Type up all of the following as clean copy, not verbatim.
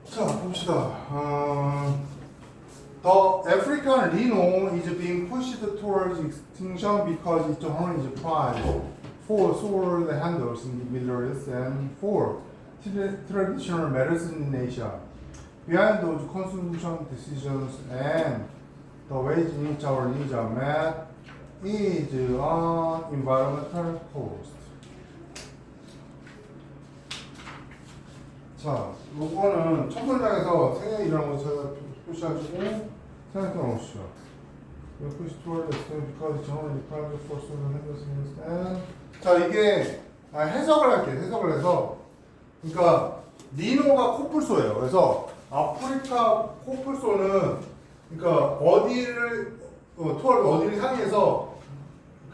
자, 봅시다. The African rhino is being pushed towards extinction because its horn is prized for sword handles in the Middle East and for traditional medicine in Asia. Behind those consumption decisions and the ways in which our needs are met is an environmental cost. 자, 요거는 첫 문장에서 생략 이런 거 제가 표시하시고 생각해 놓으시죠. push toward the extent because it's only required for certain handles. 자, 이게 해석을 할게요. 해석을 해서 그러니까 리노가 코뿔소예요. 그래서 아프리카 코뿔소는 그러니까 어디를 어디를 향해서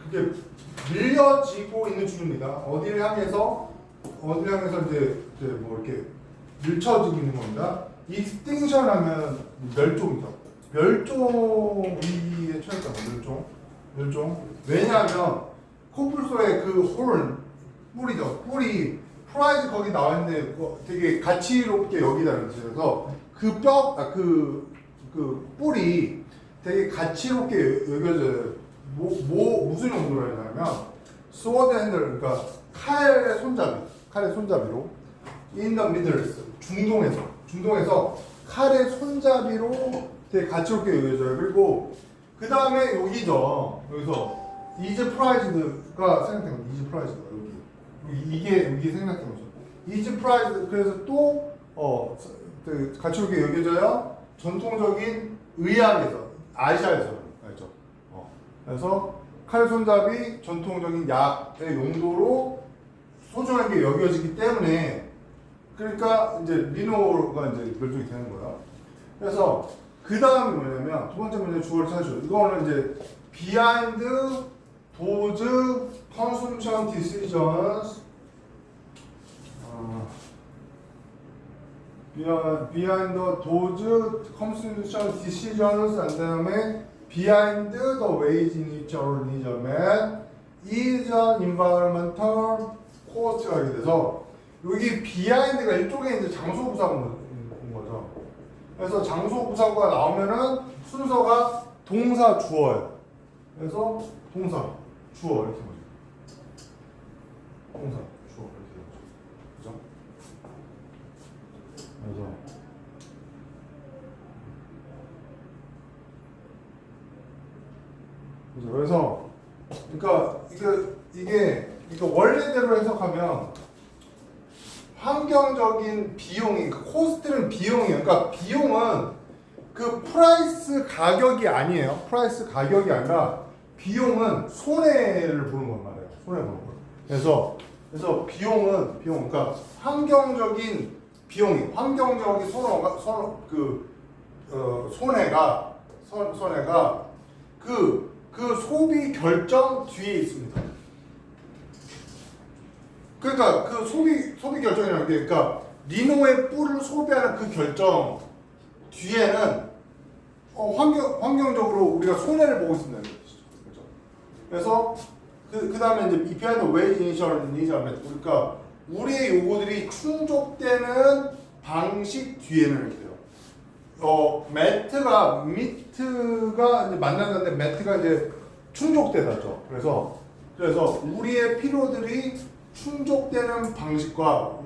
그게 밀려지고 있는 중입니다. 어디를 향해서 이제 뭐 이렇게 밀쳐지고 있는 겁니다. 익스팅션 하면 멸종이죠. 멸종 위기에 처했다고. 멸종. 왜냐하면 코뿔소의 그 홀, 뿔이죠. 뿔이 프라이즈 거기 나와 있는데 되게 가치롭게 여기다는 거죠. 그래서 그 뿔이 되게 가치롭게 여겨져요. 무슨 용도로 하냐면 스워드 핸들, 그러니까 칼의 손잡이로 in the middle, 중동에서 칼의 손잡이로 되게 가치롭게 여겨져요. 그리고 그 다음에 여기죠. 여기서 is prized가 생각된 거죠. is prized가 이게 생각된 거죠. is prized. 그래서 또 되게 가치롭게 여겨져야 전통적인 의학에서, 아시아에서 알죠. 그래서 칼 손잡이 전통적인 약의 용도로 소중한 게 여겨지기 때문에 그러니까 이제 리노가 이제 멸종이 되는 거야. 그래서 그 다음이 뭐냐면 두 번째 문제 주어를 찾으죠. 이거는 이제 behind those consumption decisions, behind those consumption decisions, and 다음에 behind the ways in which our needs are met is an environmental cost가 이렇게 돼서 여기 behind가 일종의 이제 장소 부사가 온 거죠. 그래서 장소 부사가 나오면은 순서가 동사 주어예요. 그래서 동사 주어 이렇게 보죠. 동사 주어 이렇게 되죠. 그죠? 그래서 그러니까 이게 원래대로 해석하면 환경적인 비용이, 코스트는 비용이에요. 그러니까 비용은 그 프라이스 가격이 아니에요. 프라이스 가격이 아니라 비용은 손해를 보는 건 말이에요. 손해 보는 거. 그래서 비용은 그러니까 환경적인 비용이, 환경적인 손해가 그 소비 결정 뒤에 있습니다. 그러니까 그 소비 결정이라는 게, 그러니까 리노의 뿔을 소비하는 그 결정 뒤에는 환경적으로 우리가 손해를 보고 있습니다. 그렇죠? 그래서 그 다음에 이제 behind the wage initial needs, 그러니까 우리의 요구들이 충족되는 방식 뒤에는 이렇게 돼요. 미트가 이제 만나는데 매트가 이제 충족되다죠. 그래서 우리의 필요들이 충족되는 방식과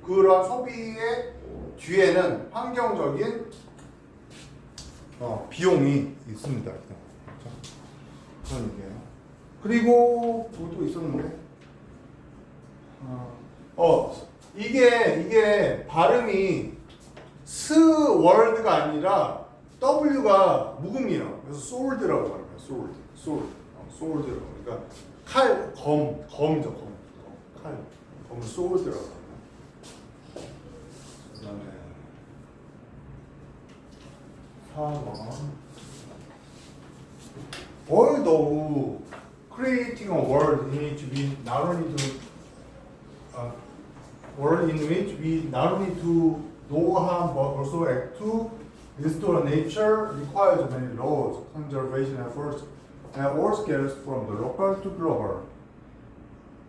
그런 소비의 뒤에는 환경적인 비용이 있습니다. 그렇죠? 그런 얘기예요. 그리고 또 있었는데, 이게 발음이 스월드가 아니라 W가 묵음이에요. 그래서 sword라고 하는 거예요. sword라고. 그러니까 검이죠. 검을 sword라고 하는 거예요. 그다음에 4번. Although creating a world in which we not only do no harm but also act to restore nature requires many laws, conservation efforts, and all scales from the local to global.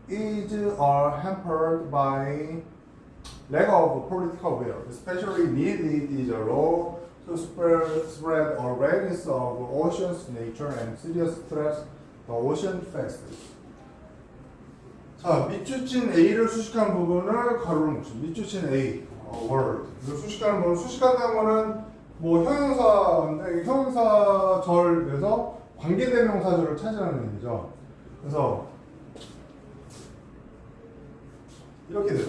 Is are hampered by lack of political will, especially needed is a law to spread awareness of ocean's nature and serious threats the ocean faces. 자, 밑줄친 A를 수식한 부분을 가로로 뭉친 밑줄친 A, word. 수식하는 부분, 수식한다는 거는 뭐 형용사인데 형용사절에서 관계대명사절을 차지하는 얘기죠. 그래서 이렇게 돼요.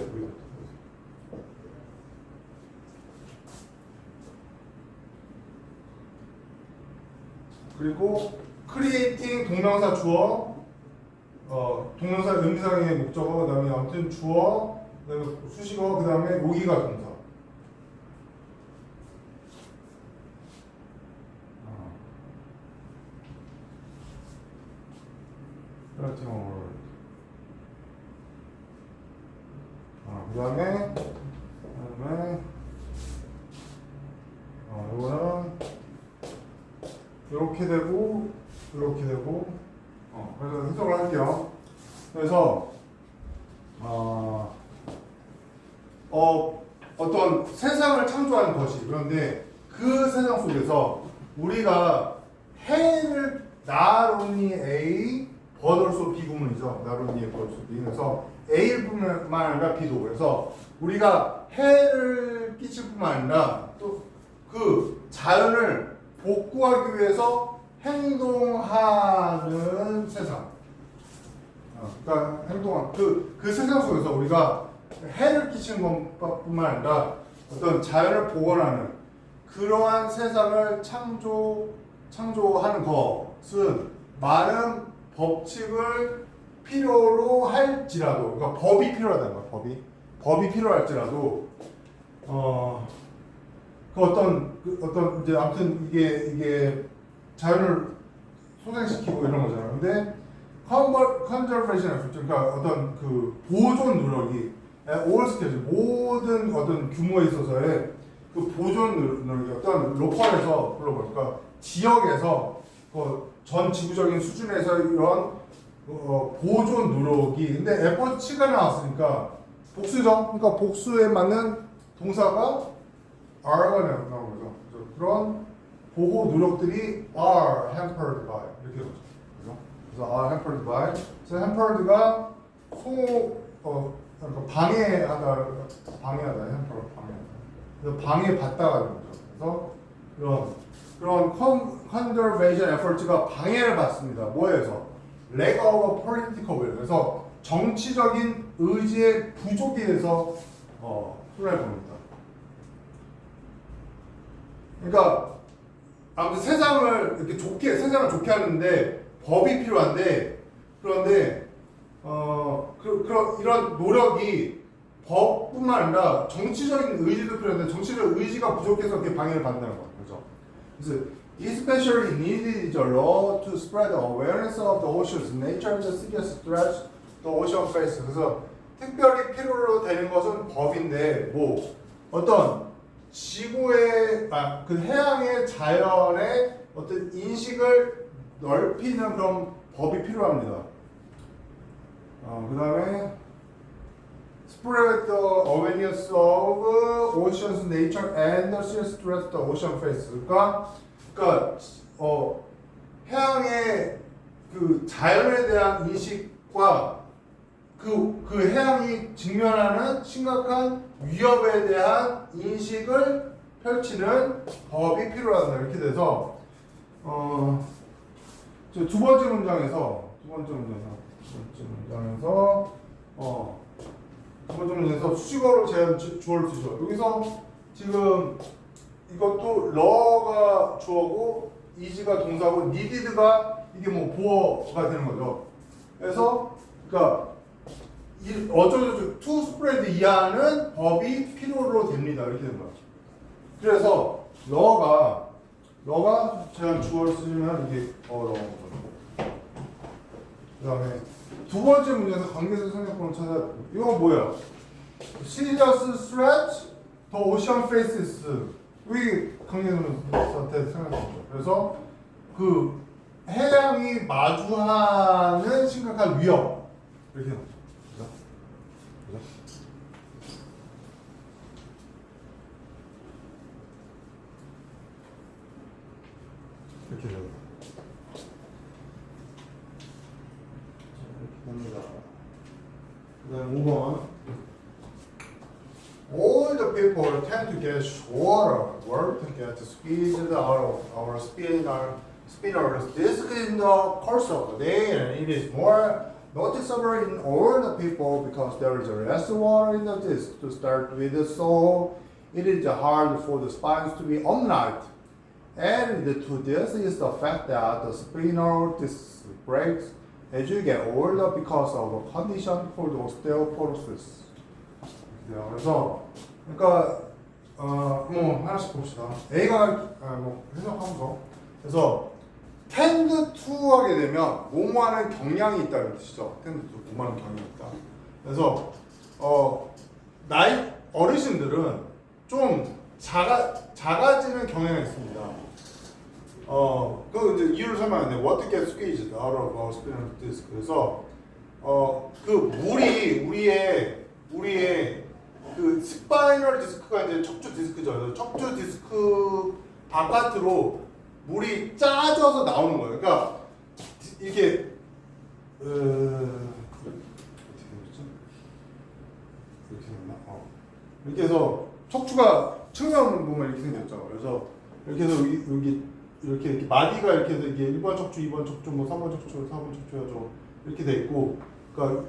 그리고 creating 동명사 주어, 동명사 의미상의 목적어, 그다음에 아무튼 주어, 그다음에 수식어, 그다음에 여기가 동사. 그다음에 이거는 이렇게 되고 그래서 해석을 할게요. 그래서 어떤 세상을 창조하는 것이, 그런데 그 세상 속에서 우리가 해를 not only A but also B 구문이죠. not only A but also B. 그래서 A일 뿐만 아니라 B도. 그래서 우리가 해를 끼칠 뿐만 아니라 또 그 자연을 복구하기 위해서 행동하는 세상. 그러니까 행동한 그 세상 속에서 우리가 해를 끼치는 것뿐만 아니라 어떤 자연을 복원하는 그러한 세상을 창조하는 것은 많은 법칙을 필요로 할지라도, 그러니까 법이 필요하다는 거야. 법이 필요할지라도 어떤 이제 아무튼 이게 자연을 소생시키고 이런 거잖아. 근데 conservation effort, 그러니까 어떤 그 보존 노력이 all scale, 모든 어떤 규모에 있어서의 그 보존 노력이 어떤 로컬에서 그러니까 지역에서 전 지구적인 수준에서 이런 보존 노력이, 근데 effort가 나왔으니까 복수죠. 그러니까 복수에 맞는 동사가 are가 나온 거죠. 그런 보호 노력들이 are hampered by 이렇게 되죠. 그래서 are hampered by. 그래서 hampered가 그러니까 방해하다, hamper, 방해하다. 그래서 방해받다가 되는 거죠. 그래서 그런 conservation efforts가 방해를 받습니다. 뭐에서? lack of political will. 그래서 정치적인 의지의 부족에 의해서 손해를 봅니다. 그러니까 아무튼 세상을 좋게 하는데 법이 필요한데, 그런데 이런 노력이 법뿐만 아니라 정치적인 의지도 필요한데 정치적 의지가 부족해서 그게 방해를 받는다는 거죠. 그래서 especially needed is a law to spread awareness of the ocean's nature and the serious threats the ocean faces. 그래서 특별히 필요로 되는 것은 법인데 뭐 어떤 지구의 그 해양의 자연의 어떤 인식을 넓히는 그런 법이 필요합니다. 그 다음에 spread the awareness of ocean's nature and the serious threats the ocean faces. 그러니까 해양의 그 자연에 대한 인식과 그 해양이 직면하는 심각한 위협에 대한 인식을 펼치는 법이 필요하다. 이렇게 돼서 두 번째 문장에서 수식어로 주어를 쓰죠. 여기서 지금 이것도 러가 주어고 is가 동사고 needed가 이게 뭐 보어가 되는 거죠. 그래서 그러니까 어쩌고저쩌고 to spread 이하는 법이 필요로 됩니다. 이렇게 된 거죠. 그래서 러가 제가 주어를 쓰면 이게 러인 거죠. 그 다음에 두 번째 문제에서 관계적 생략법을 찾아. 이건 뭐야? Serious threat the ocean faces. 여기 관계적한테 생각했죠. 그래서 그 해양이 마주하는 심각한 위협 이렇게 되는 거죠. 이렇게 돼요. 이렇게 됩니다. 그 다음 5번. All the people tend to get shorter work to get squeezed out of our spinner's disk in the course of the day, and it is more noticeable in all the people because there is less water in the disk to start with, so it is hard for the spines to be upright. And to this is the fact that the spinal disc breaks as you get older because of a condition called osteoporosis. 그래서 그러니까 뭐 하나씩 봅시다. A가 뭐 해석하면서 그래서 tend to 하게 되면 뭐뭐하는 경향이 있다는 뜻이죠. tend to 뭐뭐하는 경향이 있다. 그래서 나이 어르신들은 좀 작아지는 경향이 있습니다. 그 이제 이유를 설명하는데 what gets squeezed out of our spinal disc. 그래서 그 물이 우리의 그 스파이널 디스크가 이제 척추 디스크죠. 그래서 척추 디스크 바깥으로 물이 짜져서 나오는 거예요. 그러니까 이게 어떻게 되겠죠? 이렇게 됐나? 이렇게 해서 척추가 측면 보면 이렇게 생겼죠. 그래서 이렇게 해서 여기 이렇게 마디가 이렇게 해서 이게 1번 척추, 2번 척추, 뭐 3번 척추, 4번 척추 이렇게 돼 있고, 그러니까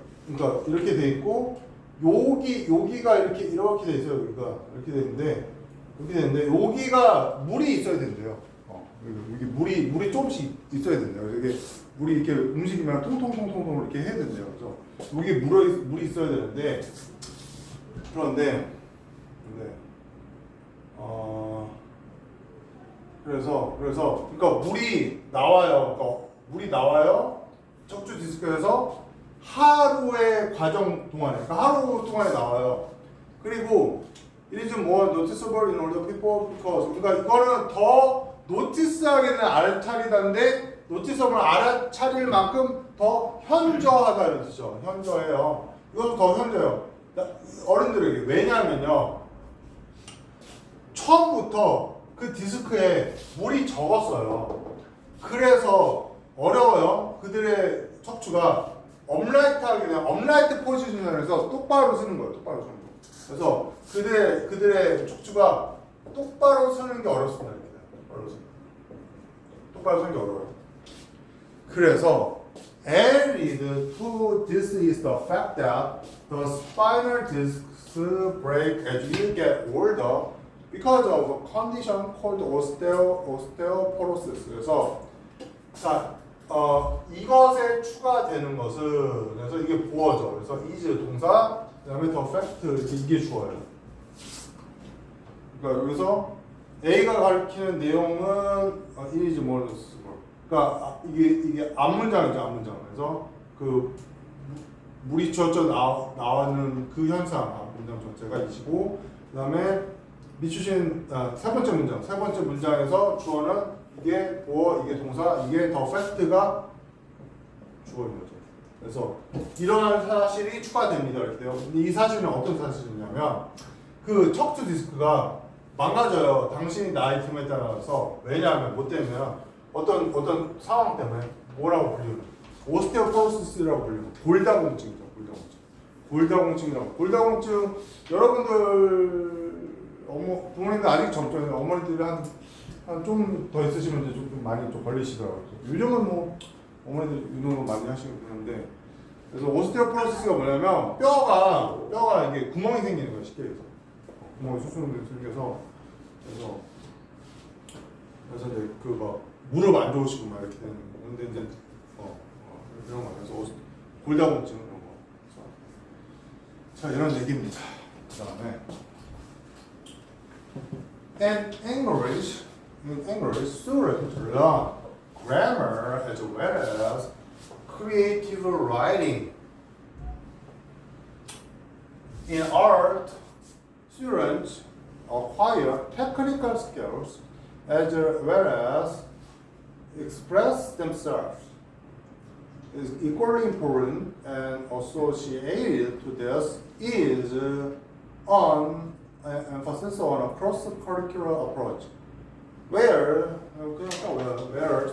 이렇게 돼 있고. 여기가 이렇게 돼 있어요. 여기가 이렇게 돼 있는데 여기가 물이 있어야 된대요. 여기 물이 조금씩 있어야 된대요. 이게 물이 이렇게 움직이면 통통통통 이렇게 해야 된대요. 그래서 여기 물이 있어야 되는데 그런데 그래서 그러니까 물이 나와요. 척추 디스크에서 하루의 과정 동안에, 그러니까 하루 동안에 나와요. 그리고 it is more noticeable in older people because, 그러니까 이거는 더 노티스하게는 알아차리다인데 노티스able 알아차릴 만큼 더 현저하다 이런 뜻이죠. 현저해요. 이것도 더 현저해요. 어른들에게. 왜냐하면요, 처음부터 그 디스크에 물이 적었어요. 그래서 어려워요. 그들의 척추가 업라이트하게 되면 업라이트 포지션에서 똑바로 서는 거예요. 똑바로 서는 거. 그래서 그들의 척추가 똑바로 서는 게 어렵습니다. 똑바로 서는 게 어려워요. 그래서 added to this is the fact that the spinal discs break as you get older because of a condition called osteoporosis. 그래서 이것에 추가되는 것은, 그래서 이게 보어죠. 그래서 is 동사, 그다음에 the fact 이게 주어요. 그러니까 여기서 A가 가리키는 내용은 it is more noticeable. 그러니까 이게 앞문장이죠, 앞문장. 그래서 그 물이 젖어 나오는 그 현상, 앞문장 전체가 이시고, 그다음에 미추신 세 번째 문장에서 주어는 이게 보어, 이게 동사, 이게 더 팩트가 주어인 거죠. 그래서 이러한 사실이 추가됩니다. 이렇게 돼요. 근데 이 사실은 어떤 사실이냐면 그 척추 디스크가 망가져요. 당신이 나이 틈에 따라서. 왜냐하면 뭐 때문에 어떤 상황 때문에 뭐라고 불리는 오스테오포로시스라고 불리는 골다공증이죠. 골다공증이라고. 골다공증 여러분들 부모님들 아직 젊죠. 어머니들이 한 좀 더 있으시면 이제 좀 많이 좀 걸리시더라고요. 요즘은 뭐 어머니들 운동을 많이 하시고 그러는데, 그래서 오스테오포로시스가 뭐냐면 뼈가 이게 구멍이 생기는 거예요. 쉽게 해서 구멍이 수술로 생겨서 그래서 이제 그 무릎 안 좋으시고 막 이렇게 되는 건데 이제 이런 거. 그래서 골다공증 이런 거. 자, 이런 얘기입니다. 그다음에 in English, students learn grammar as well as creative writing. In art, students acquire technical skills as well as express themselves. Is equally important and associated to this is an emphasis on a cross-curricular approach. where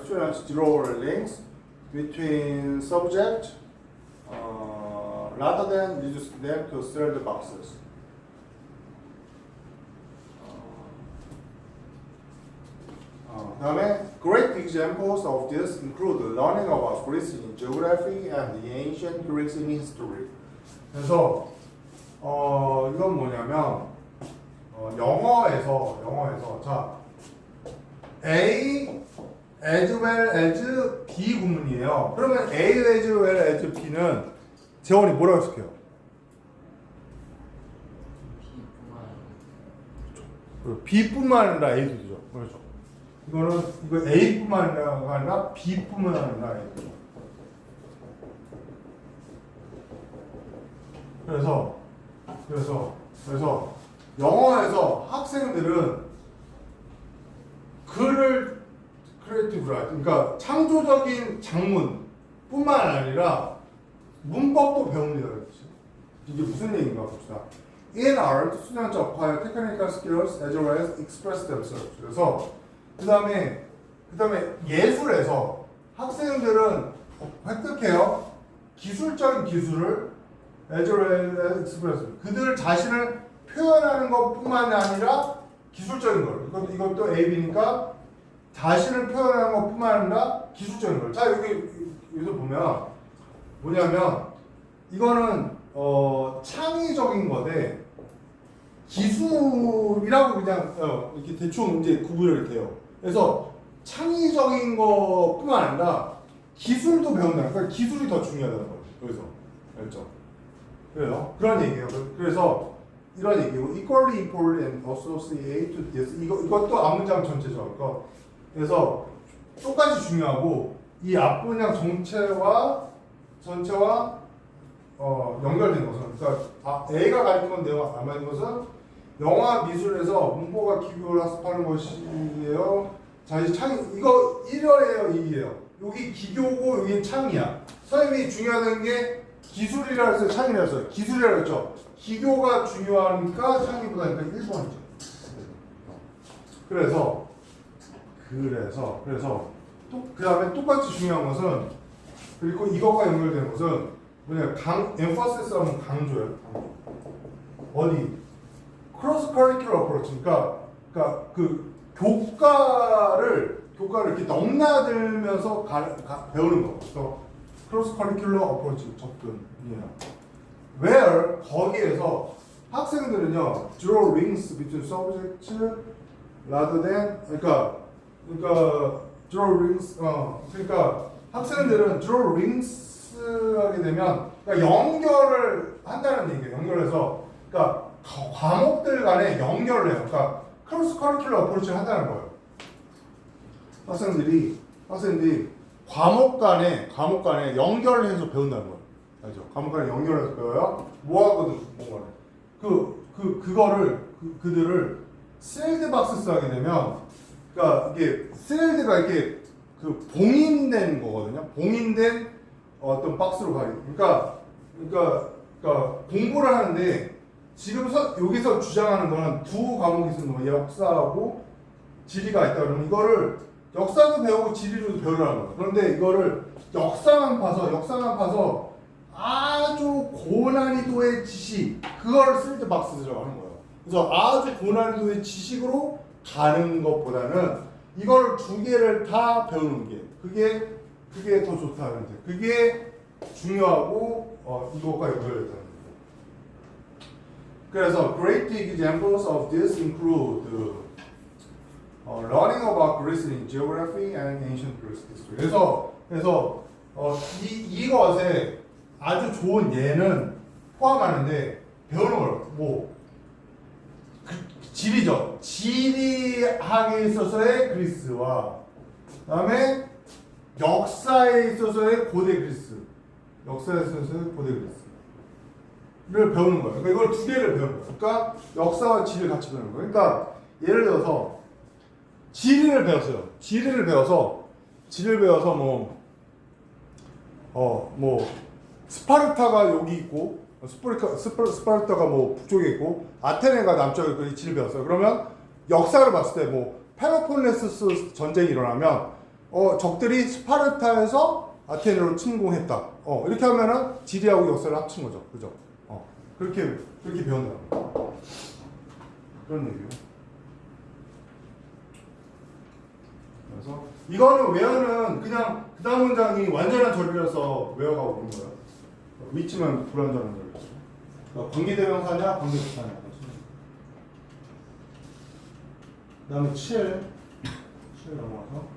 students draw links between subject rather than reduce them to third boxes. 다음에 great examples of this include learning about Greece in geography and the ancient Greeks in history. 그래서 이건 뭐냐면 영어에서 자 A as well as B 구문이에요. 그러면 A as well as B는 재원이 뭐라고 해석해요? B뿐만 아니라 A도 되죠. 그렇죠. 이거 A뿐만 아니라 B뿐만 아니라 A죠. 그래서 영어에서 학생들은 글을 크리에이티브 라이팅, 그러니까 창조적인 작문뿐만 아니라 문법도 배웁니다. 그렇지? 이게 무슨 얘기인가 봅시다. In art, students acquire technical skills as well as express themselves. 그래서 그 다음에 예술에서 학생들은 획득해요. 기술적인 기술을 as well as express. 그들 자신을 표현하는 것뿐만 아니라 기술적인 걸. 이것도 A, B니까 자신을 표현하는 것뿐만 아니라 기술적인 걸. 자 여기서 보면 뭐냐면 이거는 창의적인 거대 기술이라고 그냥 이렇게 대충 이제 구분을 이렇게 해요. 그래서 창의적인 것뿐만 아니라 기술도 배운다. 그러니까 기술이 더 중요하다는 거예요. 여기서 알죠? 그래요. 그런 얘기예요. 그래서 이런 얘기고 equally important and associated to this 이것도 앞문장 전체죠. 그래서 똑같이 중요하고 이 앞문장 전체와 연결된 것은 그러니까 A가 가리키는 내용 남아있는 것은 영화 미술에서 문법과 기교를 학습하는 것이에요. 자 이제 창의 이거 1열이에요 2예요. 여기 기교고 여기 창의야. 선생님이 중요하다는 게 기술이라 해서 창의라 했어요. 기술이라 했죠. 기교가 중요하니까 창의보다 1번이죠. 그래서 그 다음에 똑같이 중요한 것은 그리고 이것과 연결되는 것은 뭐냐 emphasis 하면 강조예요. 어디 cross curricular approach 그러니까 그 교과를 이렇게 넘나들면서 배우는 거. 그래서 cross curricular approach 접근이에요. where 거기에서 학생들은요 draw links between subjects rather than 그러니까 draw links 그러니까 학생들은 draw links 하게 되면 그러니까 연결을 한다는 얘기예요. 연결해서 그러니까 과목들 간에 연결을 해요. 그러니까 크로스 커리큘러 어프로치를 한다는 거예요. 학생들이 과목 간에 연결해서 배운다는 거예요. 알죠? 과목 간에 연결해서 배워요. 뭐하고도 뭔가를 그들을 셀드 박스 하게 되면 그러니까 이게 셀드가 이게 그 봉인된 거거든요. 봉인된 어떤 박스로 가리. 그러니까 공부를 하는데 지금 여기서 주장하는 거는 두 과목이 있는 거 역사하고 지리가 있다 그러면 이거를 역사도 배우고 지리도 배우라는 거예요. 그런데 이거를 역사만 파서 아주 고난이도의 지식 그걸 셀드 박스라고 하는 거예요. 그래서 아주 고난이도의 지식으로 가는 것보다는 이걸 두 개를 다 배우는 게 그게 더 좋다는 데 그게 중요하고 이거가 연결됐다는 거예요. 그래서 great examples of this include learning about Greece in geography and ancient Greece history. 그래서 이것에 아주 좋은 예는 포함하는데 배우는 걸 지리죠. 지리학에 있어서의 그리스와 그다음에 역사에 있어서의 고대 그리스, 를 배우는 거예요. 그러니까 이걸 두 개를 배우는 거예요. 그러니까 역사와 지리를 같이 배우는 거예요. 그러니까 예를 들어서 지리를 배웠어요. 지리를 배워서 스파르타가 여기 있고 스파르타가 북쪽에 있고 아테네가 남쪽에 있고 지리를 배웠어요. 그러면 역사를 봤을 때 펠로폰네소스 전쟁이 일어나면 적들이 스파르타에서 아테네로 침공했다. 이렇게 하면은 지리하고 역사를 합친 거죠. 그죠? 그렇게 배운다. 그런 얘기예요. 그래서 이거는 외어는 그냥 그 다음 문장이 완전한 절이라서 외어가 오는 거예요. 위치만 불완전한 절이죠. 관계대명사냐 관계부사냐. 그 다음에 7 넘어가서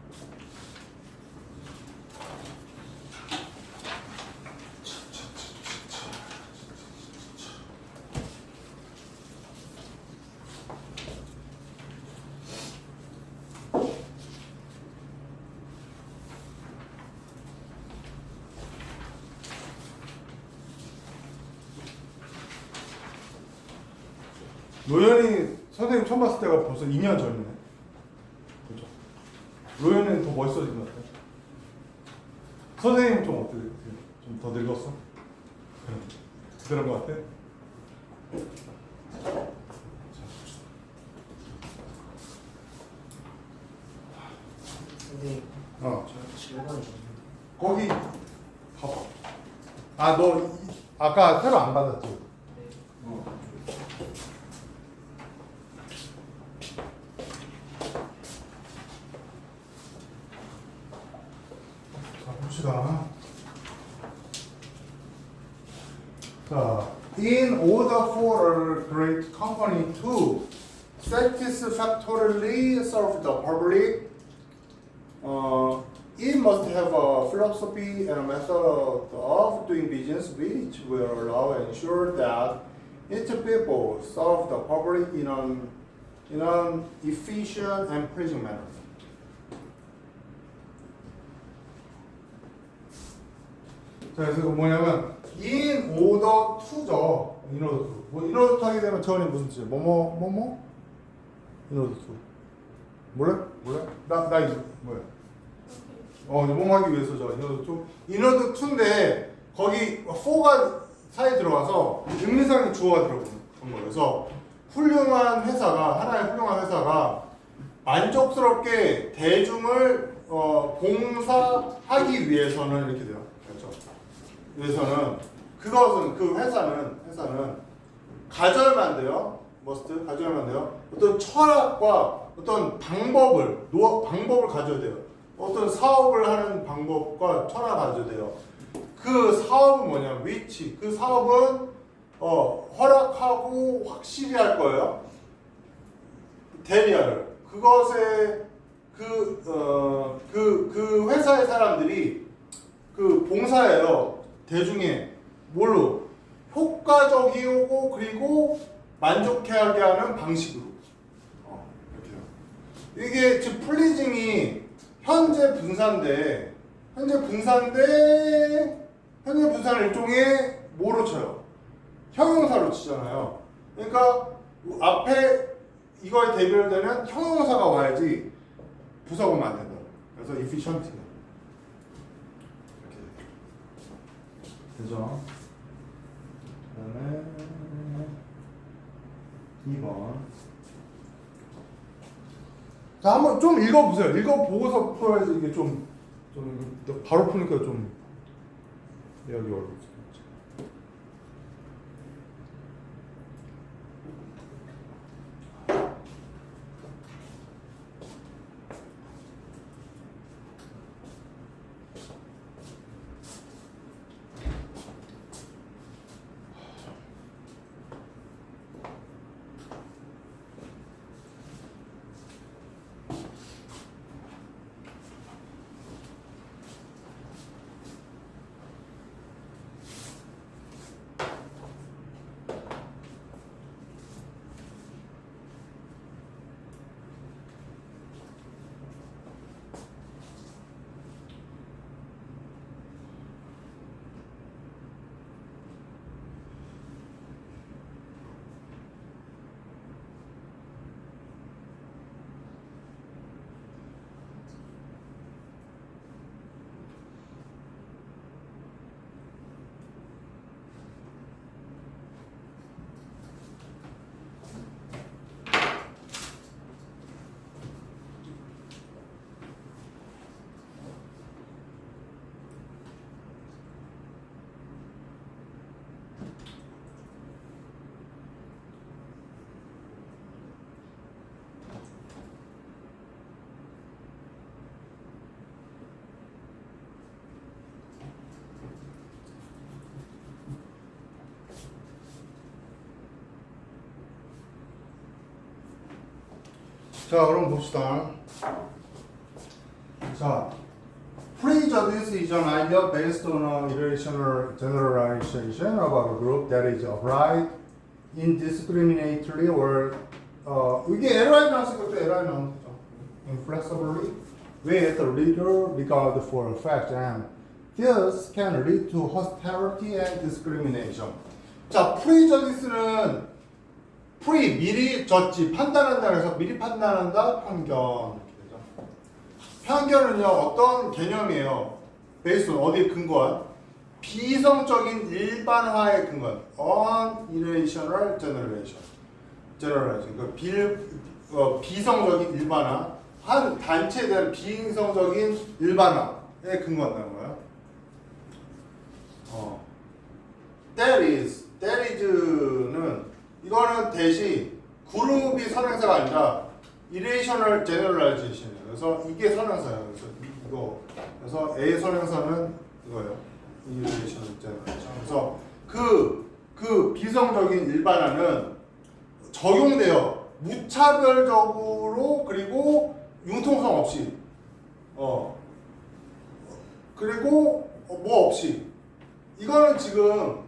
로연이 선생님 처음 봤을 때가 벌써 2년 전이네. 그렇죠? 로연이 더 멋있어진 것 같아. 선생님 좀 어때? 좀 더 늙었어? 그런 것 같아? 선생님, 저 질문이 거기 봐봐. 너 아까 새로 안 받았지? 네. 자, 봅시다. 자, in order for a great company to satisfactorily serve the public, it must have a philosophy and a method of doing business which will allow and ensure that its people serve the public in an efficient and pleasing manner. 자, 그래서 이거 뭐냐면 in order to죠. in order to. 뭐 in order to 하게 되면 저언이 무슨 뜻이에요? 뭐뭐? in order to. 몰래? 나 이제 뭐야? 뭐하기 위해서죠. in order to. in order to인데 거기 for가 사이에 들어가서 의미상의 주어가 들어간 거예요. 그래서 하나의 훌륭한 회사가 만족스럽게 대중을 봉사하기 위해서는 이렇게 돼요. 그렇죠? 위해서는 그 회사는 가져야만 돼요. 가져야만 돼요. 어떤 철학과 어떤 방법을 가져야 돼요. 어떤 사업을 하는 방법과 철학을 가져야 돼요. 그 사업은 뭐냐? 그 사업은 허락하고 확실히 할 거예요. 대리할 그것에 그 회사의 사람들이 그 봉사해요. 대중에 뭘로 효과적이고 그리고 만족하게 하는 방식으로. 이렇게요. 이게 지금 플리징이 현재 분사인데 현재 분사는 일종의 뭐로 쳐요? 형용사로 치잖아요. 그러니까 앞에 이거에 대별되는 형용사가 와야지 부사가 오면 안 된다. 그래서 efficient. 이렇게 되죠. 그다음에 2번. 자, 한번 좀 읽어보세요. 읽어보고서 풀어야지 이게 좀 바로 푸니까 좀 이해하기 어렵죠. 자, 그럼 봅시다. 자, prejudice is an idea based on a irrational generalization about a group that is applied indiscriminately or 이게 LI 나왔을 것도 LI 나온 거죠. Inflexibly with a little regard for effect and this can lead to hostility and discrimination. 자, prejudice는 미리 졌지 판단한다 그래서 미리 판단한다 편견 이렇게 되죠. 편견은요 어떤 개념이에요? based on 어디에 근거한 비이성적인 일반화에 근거한 unirrational generalization 그러니까 비성적인 일반화 한 단체에 대한 비이성적인 일반화에 근거한다는 거예요. That is는 이거는 대신 그룹이 선행사가 아니라 irrational generalization이에요. 그래서 이게 선행사예요. 그래서 이거 그래서 A 선행사는 이거예요. irrational generalization. 그래서 그 비성적인 일반화는 적용돼요. 무차별적으로 그리고 융통성 없이 그리고 뭐 없이 이거는 지금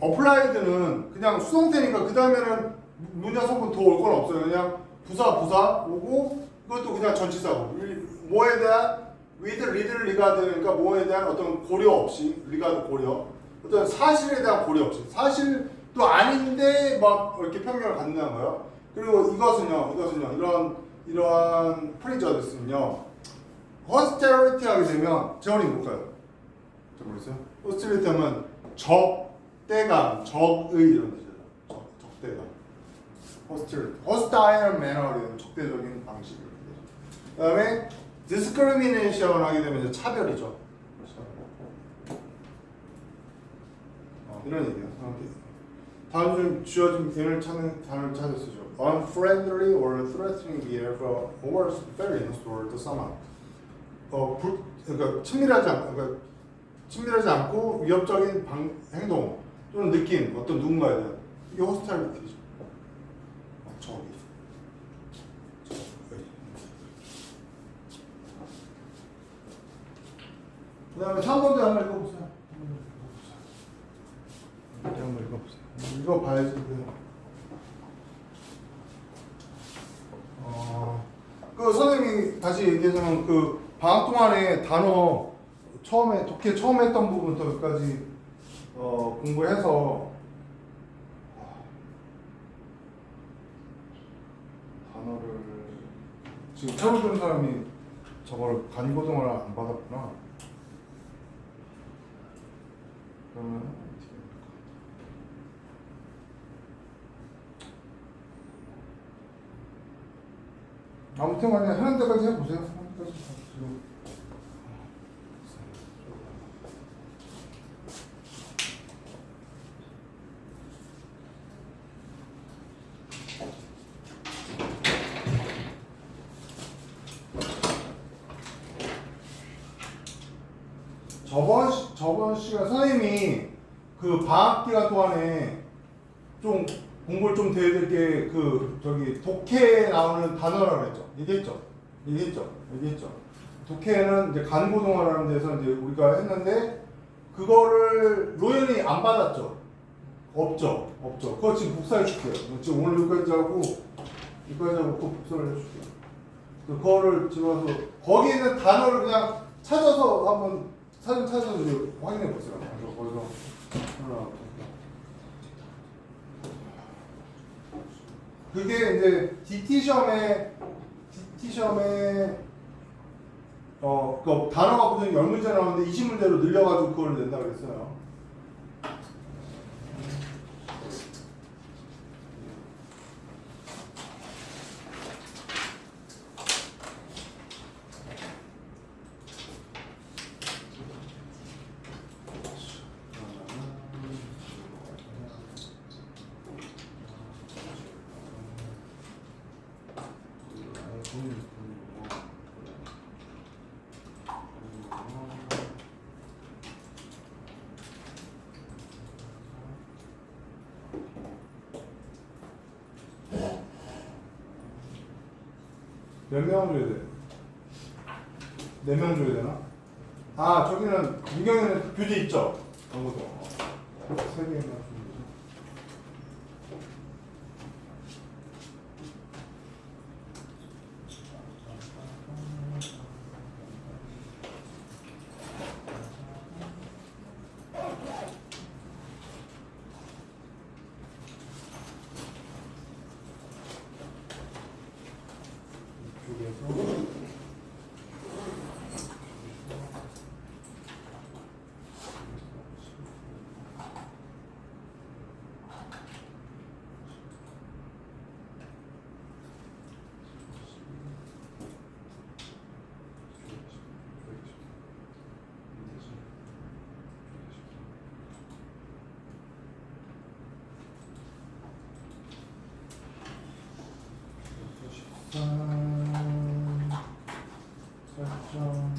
어플라이드는 그냥 수동태니까 그 다음에는 문장 성분 더 올 건 없어요. 그냥 부사 오고 이것도 그냥 전치사고 뭐에 대한 with regard니까 뭐에 대한 어떤 고려 없이 regard 고려 어떤 사실에 대한 고려 없이 사실도 아닌데 막 이렇게 편견을 갖는다는 거예요. 그리고 이것은요 이러한 prejudice는요 hostility 하게 되면 재원이 뭘까요? 잘 모르겠어요? hostility 하면 적대감, 적의 이런 뜻이에요. 적대감. hostile manner이라는 적대적인 방식. 그 다음에 discrimination 하게 되면 이제 차별이죠. 이런 얘기예요. 다음 중 주어진 예를 찾는 단어를 찾으시죠. unfriendly or threatening behavior or fairness toward someone. 그러니까 친밀하지 않고 위협적인 행동 또는 느낌 어떤 누군가에 대한 이게 호스타일리티죠. 저기. 그 다음에 3번도 한번 읽어보세요. 한번 읽어보세요. 이거 봐야지. 그 선생님이 다시 얘기하자면 그 방학 동안에 단어 독해 처음 했던 부분부터 여기까지 공부해서 단어를 지금 처음 듣는 사람이 저걸 간고등어를 안 받았구나. 그러면 아무튼 간에 하는 데까지 해보세요. 하는 데까지 지금. 저번 시간 선생님이 그 방학 기간 동안에 좀 공부를 좀 더 해야 될 게 그 저기 독해에 나오는 단어라고 했죠. 얘기했죠. 독해는 이제 간고동화라는 데서 이제 우리가 했는데 그거를 로연이 안 받았죠. 없죠. 그거 지금 복사해 줄게요. 지금 오늘 여기까지 하고 그거 복사를 해줄게요. 그거를 집어서 거기 있는 단어를 그냥 찾아서 한번 사진 찾아서 확인해 보세요. 거기서 하나. 그게 이제 DT 시험에 그 단어가 보통 10문제 나오는데 20문제로 늘려가지고 그걸 낸다 그랬어요. 몇 명 줘야 돼? 4명 줘야 되나? 아, 저기는 문경에는 교재 있죠? 아무도. 3개만 주면 되죠. 이쪽에서 설정